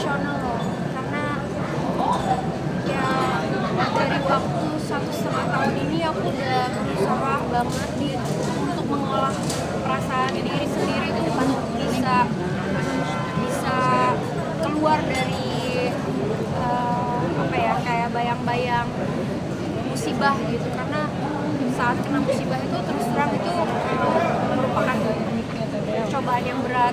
emosional loh, karena ya dari waktu 1,5 tahun ini aku udah berusaha banget untuk mengolah perasaan diri sendiri tuh untuk bisa keluar dari apa ya, kayak bayang-bayang musibah gitu, karena saat kena musibah itu terus terang itu merupakan cobaan yang berat.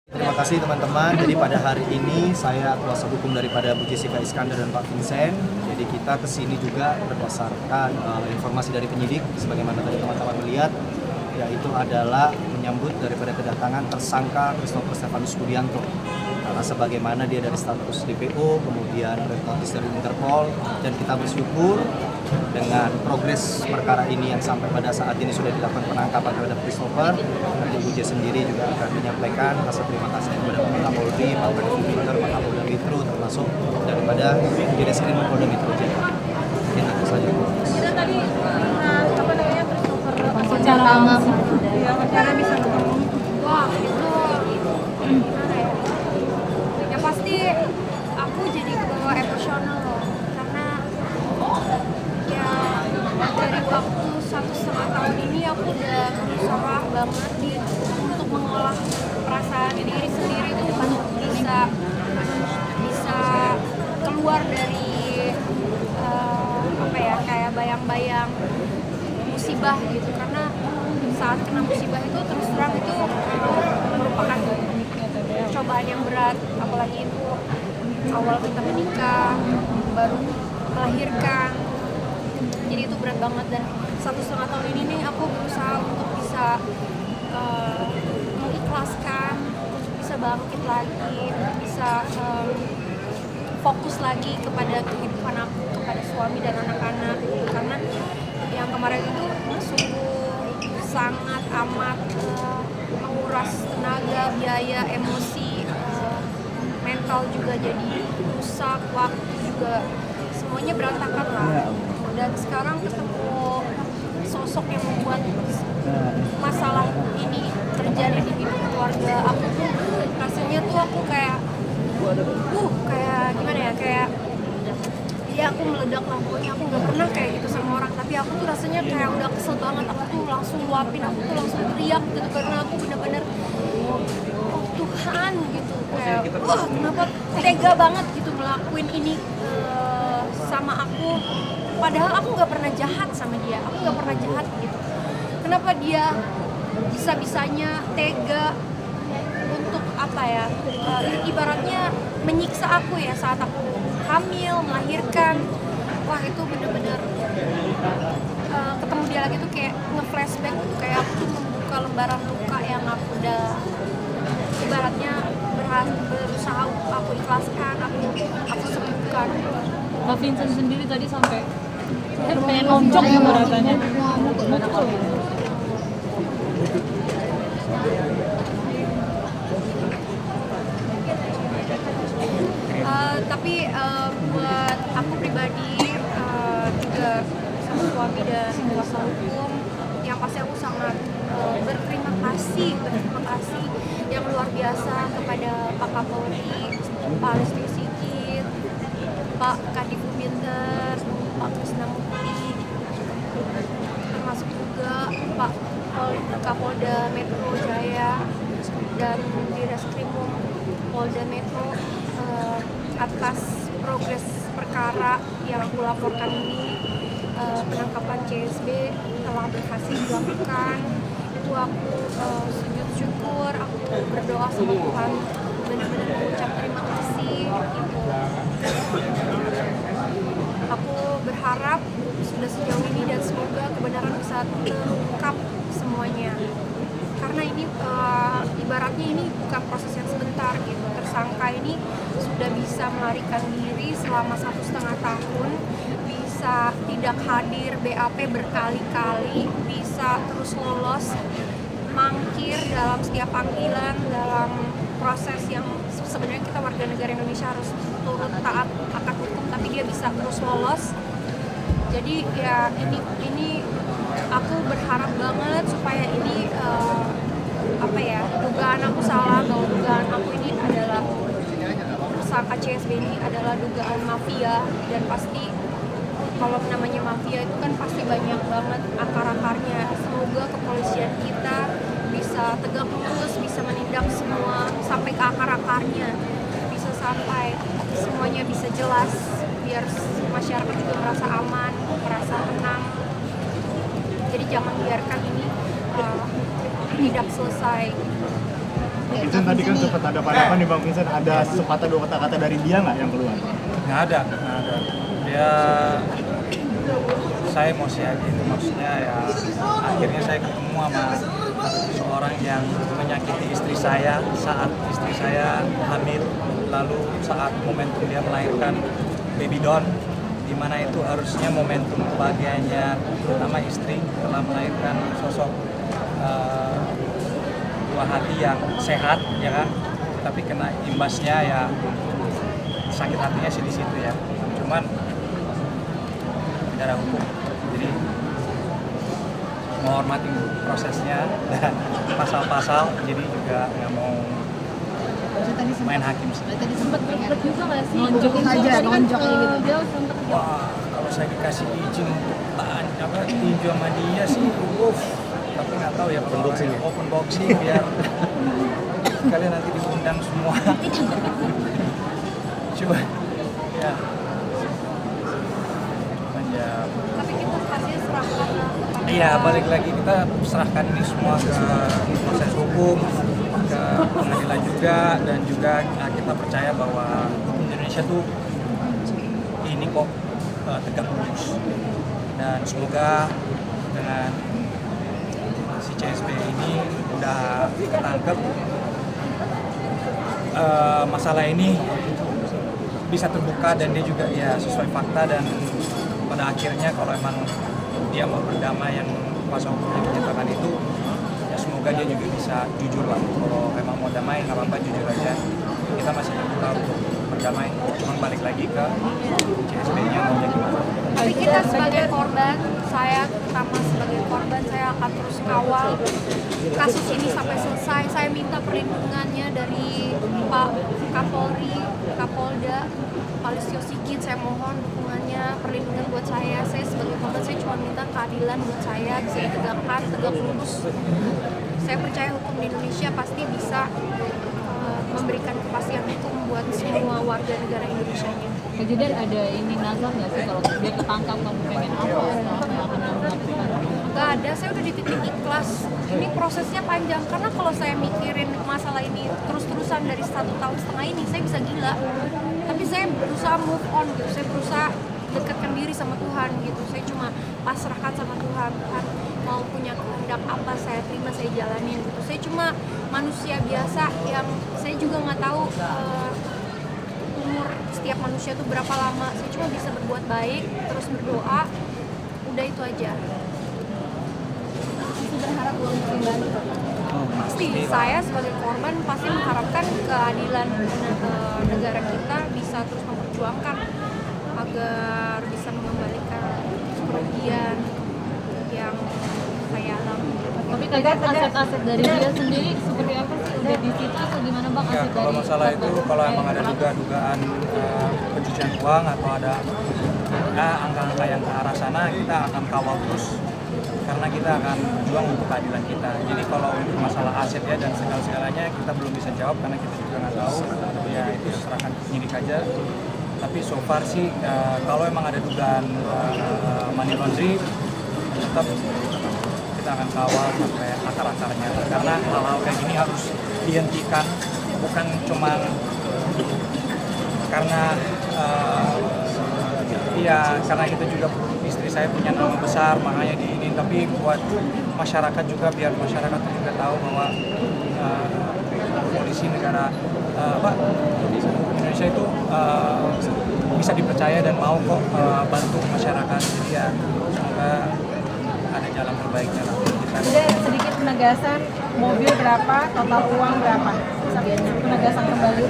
Terima kasih teman-teman. Jadi pada hari ini saya kuasa hukum daripada Bu Jessica Iskandar dan Pak Vincent. Jadi kita kesini juga berdasarkan informasi dari penyidik, sebagaimana tadi teman-teman melihat, yaitu adalah menyambut daripada kedatangan tersangka Christopher Stefanus Budianto. Karena sebagaimana dia dari status DPO, kemudian red notice dari Interpol, dan kita bersyukur dengan progres perkara ini yang sampai pada saat ini sudah dilakukan penangkapan terhadap Christopher. Nanti Bu J sendiri juga akan menyampaikan rasa terima kasih kepada Pak Kapolri, Pak Kapolri, Pak Kapolda Metro, termasuk daripada Direskrim Polda Metro Jaya. Mungkin itu saja. Kita tadi apa namanya Christopher Secara wawancara bisa ketemu. Wah, itu gimana ya? Ya pasti aku jadi kebawa emosional loh, karena ya dari waktu 1,5 tahun ini aku udah berusaha banget untuk mengolah perasaan diri sendiri tuh untuk bisa keluar dari apa ya, kayak bayang-bayang musibah gitu, karena saat kena musibah itu terus terang itu merupakan cobaan yang berat, apalagi itu awal kita menikah, baru melahirkan, jadi itu berat banget. Dan 1,5 tahun ini nih aku berusaha untuk bisa mengikhlaskan, untuk bisa bangkit lagi, untuk bisa fokus lagi kepada kehidupan aku, kepada suami dan anak-anak gitu. Karena yang kemarin itu sungguh sangat amat menguras tenaga, biaya, emosi, mental juga jadi rusak, waktu juga semuanya berantakan lah. Dan sekarang ketemu sosok yang membuat masalah ini terjadi di hidup keluarga aku tuh rasanya tuh aku kayak gimana ya, kayak ya aku meledak lah, pokoknya aku nggak pernah kayak gitu sama orang, tapi aku tuh rasanya kayak udah kesel banget, aku tuh langsung luapin, aku tuh langsung teriak gitu, karena aku bener-bener oh Tuhan gitu, kayak kenapa tega banget gitu ngelakuin ini sama aku, padahal aku nggak pernah jahat sama dia, aku nggak pernah jahat gitu, kenapa dia bisa-bisanya tega untuk apa ya, ibaratnya menyiksa aku ya saat aku hamil, melahirkan. Wah itu bener-bener ketemu dia lagi tuh kayak nge-flashback gitu, kayak aku tuh membuka lembaran luka yang aku udah ibaratnya berusaha aku ikhlaskan, aku sembuhkan. Mbak Vincent sendiri tadi sampai pengen nonjok ya beratanya. Tapi buat aku pribadi juga sama suami dan kuasa hukum, yang pasti aku sangat berterima kasih yang luar biasa kepada Pak Kapolri, Pak Listio Sigit, Pak Kadif Binter, Pak Krisna Mukti, termasuk juga Pak Kapolda Metro Jaya dan Direskrim Polda Metro atas progres perkara yang aku laporkan ini. Penangkapan CSB telah berhasil dilakukan. Itu aku sujud syukur, aku berdoa sama Tuhan, benar-benar mengucap terima kasih gitu. Aku berharap sudah sejauh ini dan semoga kebenaran bisa terungkap semuanya, karena ini ibaratnya ini bukan proses yang sebentar gitu. Tersangka ini sudah bisa melarikan diri selama 1,5 tahun, bisa tidak hadir BAP berkali-kali, bisa terus lolos, mangkir dalam setiap panggilan, dalam proses yang sebenarnya kita warga negara Indonesia harus turut taat akan hukum, tapi dia bisa terus lolos. Jadi ya ini aku berharap banget CSB ini adalah dugaan mafia, dan pasti kalau namanya mafia itu kan pasti banyak banget akar-akarnya. Semoga kepolisian kita bisa tegak lurus, bisa menindak semua sampai ke akar-akarnya, bisa sampai semuanya bisa jelas, biar masyarakat juga merasa aman, merasa tenang. Jadi jangan biarkan ini tidak selesai. Vincent tadi kan sempat ada harapan nih Bang Vincent, ada sepatah dua kata-kata dari dia nggak yang keluar? Nggak ada. Dia, saya emosi aja itu, maksudnya ya akhirnya saya ketemu sama seorang yang menyakiti istri saya saat istri saya hamil, lalu saat momentum dia melahirkan baby Don, di mana itu harusnya momentum kebahagiaannya sama istri telah melahirkan sosok buah hati yang sehat, ya kan, tapi kena imbasnya ya sakit hatinya sih di situ ya. Cuman tidak ada hukum, jadi menghormati prosesnya dan pasal-pasal, jadi juga nggak mau main hakim sih. Tadi sempat berdebat juga nggak sih? Nonjok gitu. Dia sempat Wah, kalau saya dikasih izin untuk tinju sama dia sih, tapi nggak tahu ya kalau open boxing biar kalian nanti diundang semua. Coba ya. Tapi kita pasti serahkan kepada Iya, balik lagi kita serahkan ini semua ke proses hukum, ke pengadilan juga, dan juga kita percaya bahwa hukum Indonesia tuh ini kok tegak lurus, dan semoga dengan si CSB ini udah ketangkep, masalah ini bisa terbuka dan dia juga ya sesuai fakta, dan pada akhirnya kalau emang dia mau berdamai yang kuasa hukumnya menyatakan itu, ya semoga dia juga bisa jujur lah. Kalau emang mau damai nggak apa-apa, jujur aja, kita masih terbuka untuk berdamai. Cuma balik lagi ke CSB-nya maunya gimana. Tapi kita sebagai korban, saya terutama sebagai korban, saya akan terus kawal kasus ini sampai selesai. Saya minta perlindungannya dari Pak Kapolri, Kapolda, Pak Listio Sigit. Saya mohon dukungannya, perlindungan buat saya. Saya sebagai korban, saya cuma minta keadilan buat saya, bisa ditegakkan, tegak lurus. Saya percaya hukum di Indonesia pasti bisa memberikan kepastian hukum buat semua warga negara Indonesia-nya. kejadian ada ini nazar nggak sih kalau dia ketangkap kamu pengen apa yang akan kamu lakukan? Gak ada, saya udah di titik ikhlas. Ini prosesnya panjang, karena kalau saya mikirin masalah ini terus-terusan dari 1,5 tahun ini, saya bisa gila. Tapi saya berusaha move on gitu, saya berusaha dekatkan diri sama Tuhan gitu. Saya cuma pasrahkan sama Tuhan, Tuhan mau punya kehendak apa saya terima, saya jalanin gitu. Saya cuma manusia biasa yang saya juga nggak tahu umur setiap manusia tuh berapa lama. Saya cuma bisa berbuat baik, terus berdoa, udah itu aja. Berharap uang pribadi. Pasti saya sebagai korban pasti mengharapkan keadilan negara kita bisa terus memperjuangkan agar bisa mengembalikan kerugian yang saya alami. Tapi tadi aset-aset dari dia sendiri seperti apa sih? Udah disita atau gimana bang Ya, aset kalau dari masalah itu, kalau emang ada dugaan pencucian uang atau ada angka-angka yang ke arah sana, kita akan kawal terus karena kita akan berjuang untuk keadilan kita. Jadi kalau untuk masalah aset ya dan segala-segalanya kita belum bisa jawab karena kita juga nggak tahu. Ya itu serahkan penyidik aja. Tapi so far sih kalau emang ada dugaan money laundering, tetap kita akan kawal sampai akar-akarnya. Karena hal-hal kayak gini harus dihentikan, bukan cuma karena karena kita juga istri saya punya nama besar makanya di ini, tapi buat masyarakat juga biar masyarakat juga tahu bahwa polisi negara Indonesia itu bisa dipercaya dan mau kok bantu masyarakat. Jadi ya semoga ada jalan terbaiknya lah. Jadi sedikit penegasan, mobil berapa, total uang berapa? Penegasan kembali.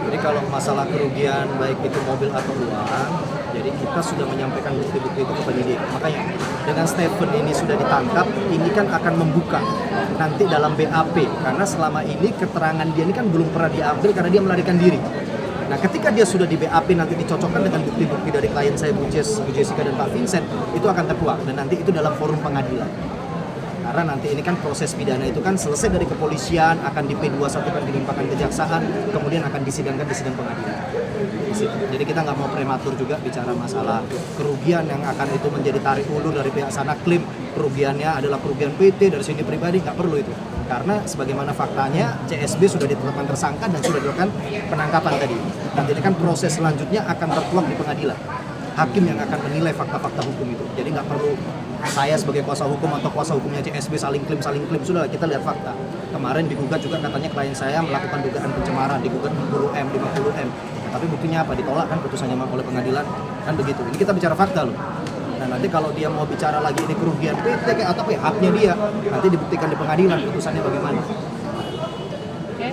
Jadi kalau masalah kerugian baik itu mobil atau uang, jadi kita sudah menyampaikan bukti-bukti itu ke penyidik. Makanya dengan Stephen ini sudah ditangkap, ini kan akan membuka nanti dalam BAP, karena selama ini keterangan dia ini kan belum pernah diambil karena dia melarikan diri. Nah, ketika dia sudah di BAP nanti dicocokkan dengan bukti-bukti dari klien saya Bu Jessica dan Pak Vincent, itu akan terkuak dan nanti itu dalam forum pengadilan. Karena nanti ini kan proses pidana itu kan selesai dari kepolisian, akan di P21 kan dilimpahkan kejaksaan, kemudian akan disidangkan di sidang pengadilan. Di situ. Jadi kita nggak mau prematur juga bicara masalah kerugian yang akan itu menjadi tarik ulur dari pihak sana, klaim kerugiannya adalah kerugian PT dari sini pribadi, nggak perlu itu. Karena sebagaimana faktanya CSB sudah ditetapkan tersangka dan sudah dilakukan penangkapan tadi. Nanti ini kan proses selanjutnya akan tertuang di pengadilan. Hakim yang akan menilai fakta-fakta hukum itu. Jadi nggak perlu saya sebagai kuasa hukum atau kuasa hukumnya CSB saling klaim. Sudah kita lihat fakta. Kemarin digugat juga katanya klien saya melakukan dugaan pencemaran, digugat 40M, 50M. Tapi buktinya apa? Ditolak kan putusannya oleh pengadilan. Kan begitu. Ini kita bicara fakta loh. Nah, nanti kalau dia mau bicara lagi ini kerugian PT kayak atau apa, haknya dia, nanti dibuktikan di pengadilan putusannya bagaimana. Oke.